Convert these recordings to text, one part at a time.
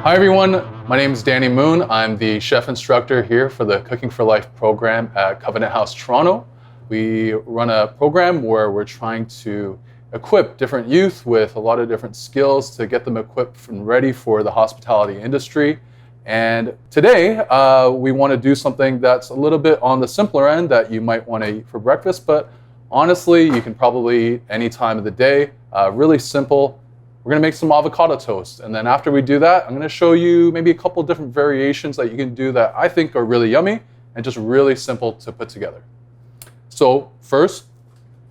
Hi everyone, my name is Danny Moon. I'm the chef instructor here for the Cooking for Life program at Covenant House, Toronto. We run a program where we're trying to equip different youth with a lot of different skills to get them equipped and ready for the hospitality industry. And today we want to do something that's a little bit on the simpler end that you might want to eat for breakfast, but honestly you can probably eat any time of the day. Really simple. We're going to make some avocado toast, and then after we do that, I'm going to show you maybe a couple different variations that you can do that I think are really yummy and just really simple to put together. So first,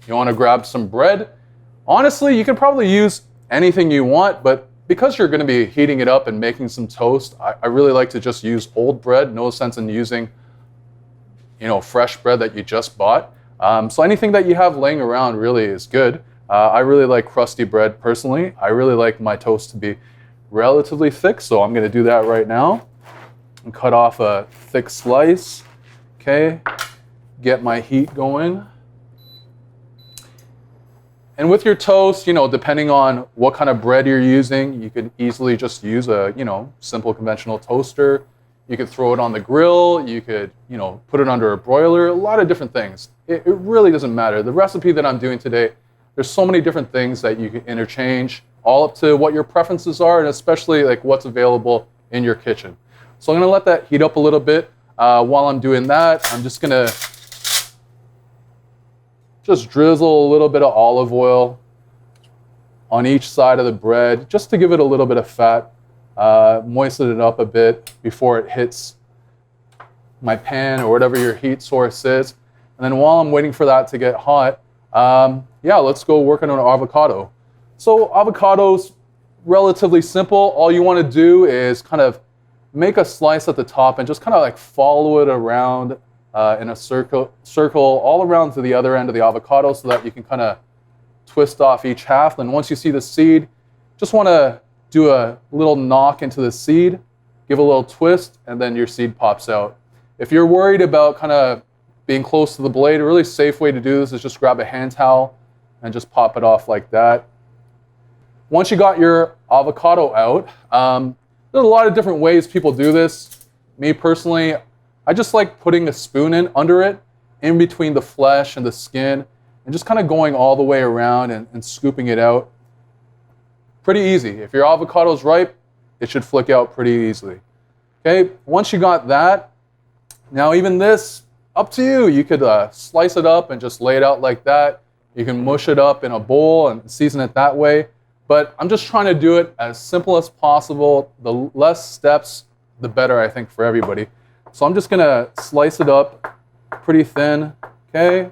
you want to grab some bread. Honestly, you can probably use anything you want, but because you're going to be heating it up and making some toast, I really like to just use old bread. No sense in using, fresh bread that you just bought. So anything that you have laying around really is good. I really like crusty bread personally. I really like my toast to be relatively thick, so I'm going to do that right now. And cut off a thick slice. Okay, get my heat going. And with your toast, depending on what kind of bread you're using, you could easily just use a, simple conventional toaster. You could throw it on the grill. You could, put it under a broiler. A lot of different things. It really doesn't matter. The recipe that I'm doing today, there's so many different things that you can interchange, all up to what your preferences are, and especially like what's available in your kitchen. So I'm gonna let that heat up a little bit. While I'm doing that, I'm just gonna drizzle a little bit of olive oil on each side of the bread, just to give it a little bit of fat. Moisten it up a bit before it hits my pan or whatever your heat source is. And then while I'm waiting for that to get hot, let's go work on an avocado. So avocado's relatively simple. All you want to do is kind of make a slice at the top and just kind of like follow it around in a circle all around to the other end of the avocado so that you can kind of twist off each half. Then once you see the seed, just want to do a little knock into the seed, give a little twist, and then your seed pops out. If you're worried about kind of being close to the blade, a really safe way to do this is just grab a hand towel and just pop it off like that. Once you got your avocado out, there's a lot of different ways people do this. Me personally, I just like putting a spoon under it, in between the flesh and the skin, and just kind of going all the way around and scooping it out. Pretty easy. If your avocado is ripe, it should flick out pretty easily. Okay, once you got that, now even this, up to you. You could slice it up and just lay it out like that. You can mush it up in a bowl and season it that way. But I'm just trying to do it as simple as possible. The less steps, the better, I think, for everybody. So I'm just going to slice it up pretty thin, okay?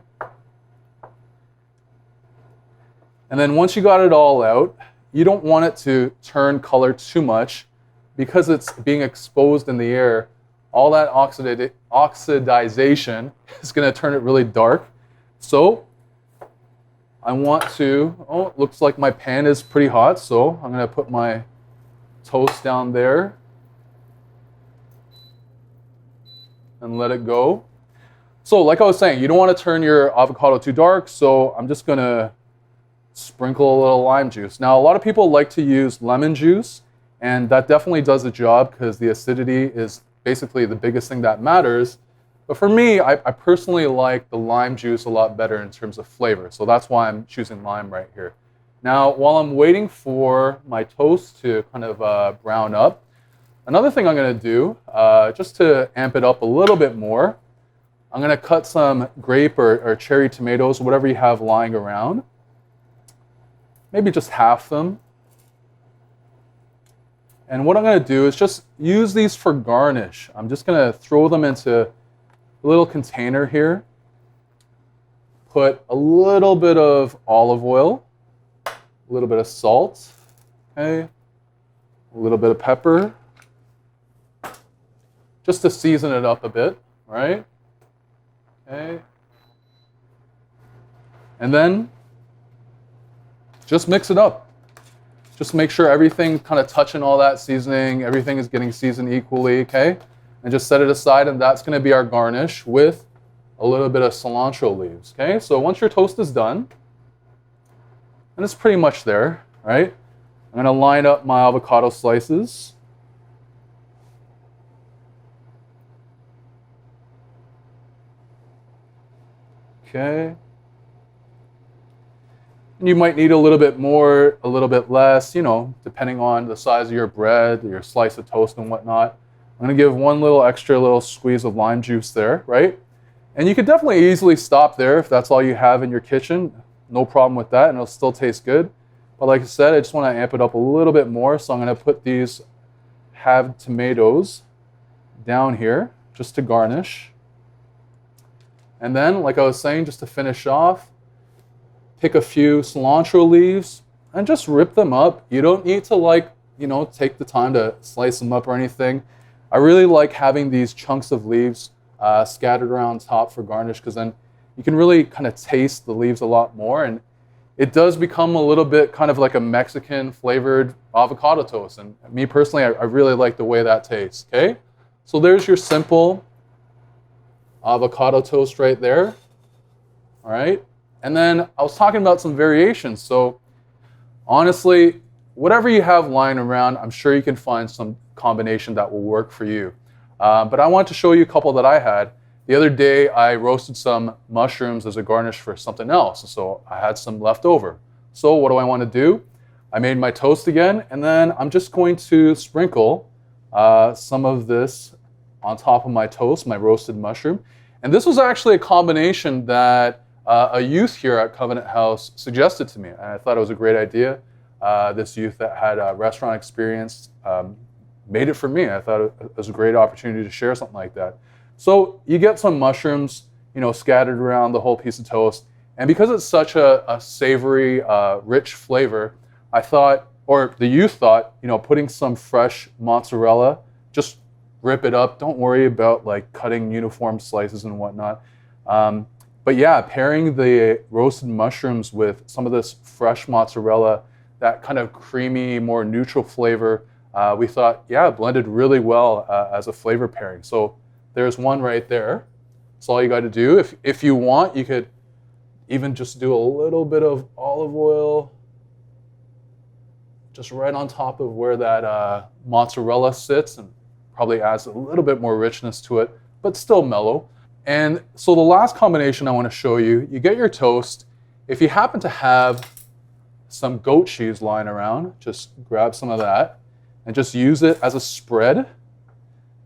And then once you got it all out, you don't want it to turn color too much because it's being exposed in the air. All that oxidization is going to turn it really dark. So I want to, it looks like my pan is pretty hot, so I'm going to put my toast down there and let it go. So like I was saying, you don't want to turn your avocado too dark, so I'm just going to sprinkle a little lime juice. Now, a lot of people like to use lemon juice, and that definitely does the job because the acidity is basically the biggest thing that matters. But for me, I personally like the lime juice a lot better in terms of flavor. So that's why I'm choosing lime right here. Now, while I'm waiting for my toast to kind of brown up, another thing I'm going to do, just to amp it up a little bit more, I'm going to cut some grape or cherry tomatoes, whatever you have lying around. Maybe just half them. And what I'm going to do is just use these for garnish. I'm just going to throw them into a little container here. Put a little bit of olive oil, a little bit of salt, okay, a little bit of pepper, just to season it up a bit, right? Okay. And then just mix it up. Just make sure everything's kind of touching all that seasoning, everything is getting seasoned equally, okay? And just set it aside, and that's gonna be our garnish with a little bit of cilantro leaves, okay? So once your toast is done, and it's pretty much there, right? I'm gonna line up my avocado slices. Okay. And you might need a little bit more, a little bit less, you know, depending on the size of your bread, your slice of toast and whatnot. I'm going to give one little extra little squeeze of lime juice there, right? And you could definitely easily stop there if that's all you have in your kitchen. No problem with that, and it'll still taste good. But like I said, I just want to amp it up a little bit more, so I'm going to put these halved tomatoes down here just to garnish. And then, like I was saying, just to finish off, pick a few cilantro leaves and just rip them up. You don't need to, like, you know, take the time to slice them up or anything. I really like having these chunks of leaves scattered around top for garnish, because then you can really kind of taste the leaves a lot more, and it does become a little bit kind of like a Mexican flavored avocado toast. And me personally, I really like the way that tastes, okay? So there's your simple avocado toast right there, all right? And then I was talking about some variations. So honestly, whatever you have lying around, I'm sure you can find some combination that will work for you. But I want to show you a couple that I had. The other day, I roasted some mushrooms as a garnish for something else. So I had some left over. So what do I want to do? I made my toast again, and then I'm just going to sprinkle some of this on top of my toast, my roasted mushroom. And this was actually a combination that a youth here at Covenant House suggested to me, and I thought it was a great idea. This youth that had a restaurant experience made it for me. I thought it was a great opportunity to share something like that. So you get some mushrooms, you know, scattered around the whole piece of toast, and because it's such a savory, rich flavor, I thought, or the youth thought, you know, putting some fresh mozzarella, just rip it up. Don't worry about like cutting uniform slices and whatnot. But yeah, pairing the roasted mushrooms with some of this fresh mozzarella, that kind of creamy, more neutral flavor, we thought, yeah, it blended really well as a flavor pairing. So there's one right there. That's all you got to do. If you want, you could even just do a little bit of olive oil just right on top of where that mozzarella sits, and probably adds a little bit more richness to it, but still mellow. And so the last combination I want to show you, you get your toast. If you happen to have some goat cheese lying around, just grab some of that and just use it as a spread.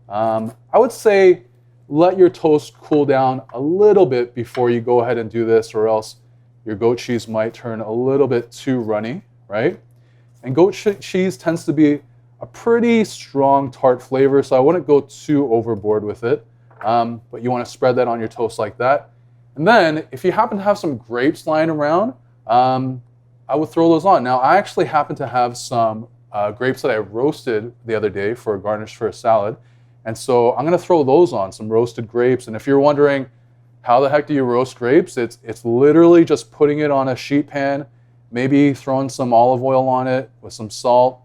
I would say let your toast cool down a little bit before you go ahead and do this, or else your goat cheese might turn a little bit too runny, right? And goat cheese tends to be a pretty strong tart flavor, so I wouldn't go too overboard with it. But you want to spread that on your toast like that. And then if you happen to have some grapes lying around, I would throw those on. Now, I actually happen to have some grapes that I roasted the other day for a garnish for a salad. And so I'm going to throw those on, some roasted grapes. And if you're wondering, how the heck do you roast grapes? It's literally just putting it on a sheet pan, maybe throwing some olive oil on it with some salt,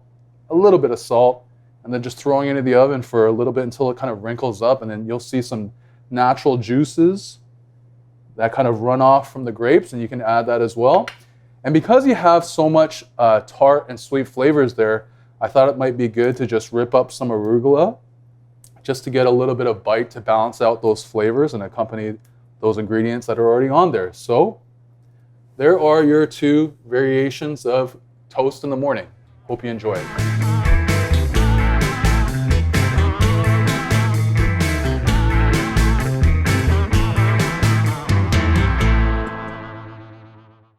a little bit of salt, and then just throwing it into the oven for a little bit until it kind of wrinkles up, and then you'll see some natural juices that kind of run off from the grapes, and you can add that as well. And because you have so much tart and sweet flavors there, I thought it might be good to just rip up some arugula just to get a little bit of bite to balance out those flavors and accompany those ingredients that are already on there. So there are your two variations of toast in the morning. Hope you enjoy it.